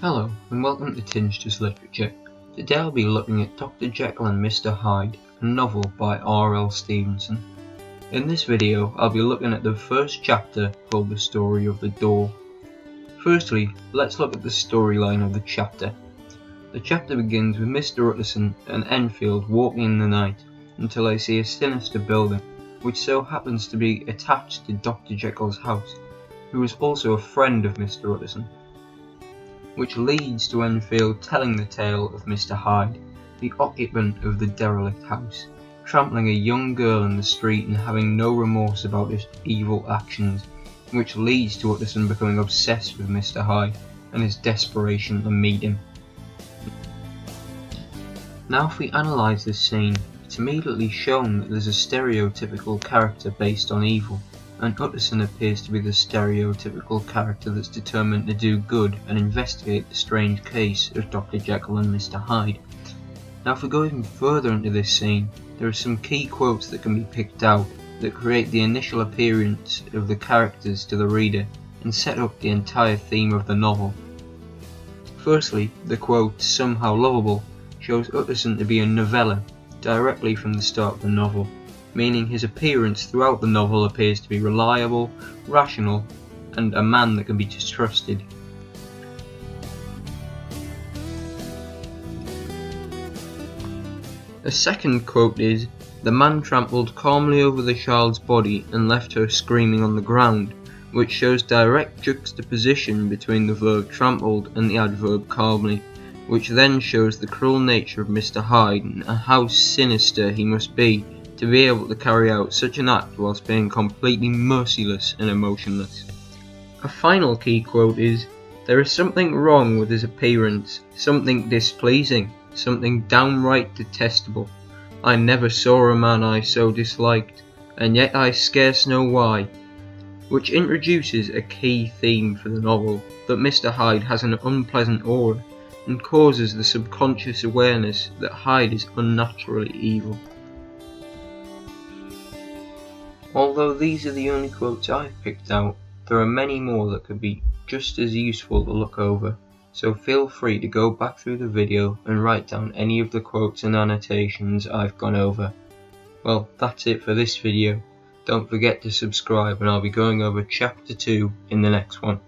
Hello and welcome to Tinsters Literature. Today I'll be looking at Dr. Jekyll and Mr. Hyde, a novel by R.L. Stevenson. In this video I'll be looking at the first chapter called The Story of the Door. Firstly, let's look at the storyline of the chapter. The chapter begins with Mr. Utterson and Enfield walking in the night until they see a sinister building, which so happens to be attached to Dr. Jekyll's house, who is also a friend of Mr. Utterson, which leads to Enfield telling the tale of Mr. Hyde, the occupant of the derelict house, trampling a young girl in the street and having no remorse about his evil actions, which leads to Utterson becoming obsessed with Mr. Hyde and his desperation to meet him. Now if we analyse this scene, it's immediately shown that there's a stereotypical character based on evil, and Utterson appears to be the stereotypical character that's determined to do good and investigate the strange case of Dr. Jekyll and Mr. Hyde. Now if we go even further into this scene, there are some key quotes that can be picked out that create the initial appearance of the characters to the reader and set up the entire theme of the novel. Firstly, the quote, "somehow lovable," shows Utterson to be a novella directly from the start of the novel, meaning his appearance throughout the novel appears to be reliable, rational, and a man that can be trusted. A second quote is, "The man trampled calmly over the child's body and left her screaming on the ground," which shows direct juxtaposition between the verb trampled and the adverb calmly, which then shows the cruel nature of Mr. Hyde and how sinister he must be to be able to carry out such an act whilst being completely merciless and emotionless. A final key quote is, "There is something wrong with his appearance, something displeasing, something downright detestable. I never saw a man I so disliked, and yet I scarce know why," which introduces a key theme for the novel, that Mr. Hyde has an unpleasant aura and causes the subconscious awareness that Hyde is unnaturally evil. Although these are the only quotes I've picked out, there are many more that could be just as useful to look over, so feel free to go back through the video and write down any of the quotes and annotations I've gone over. Well, that's it for this video. Don't forget to subscribe and I'll be going over chapter 2 in the next one.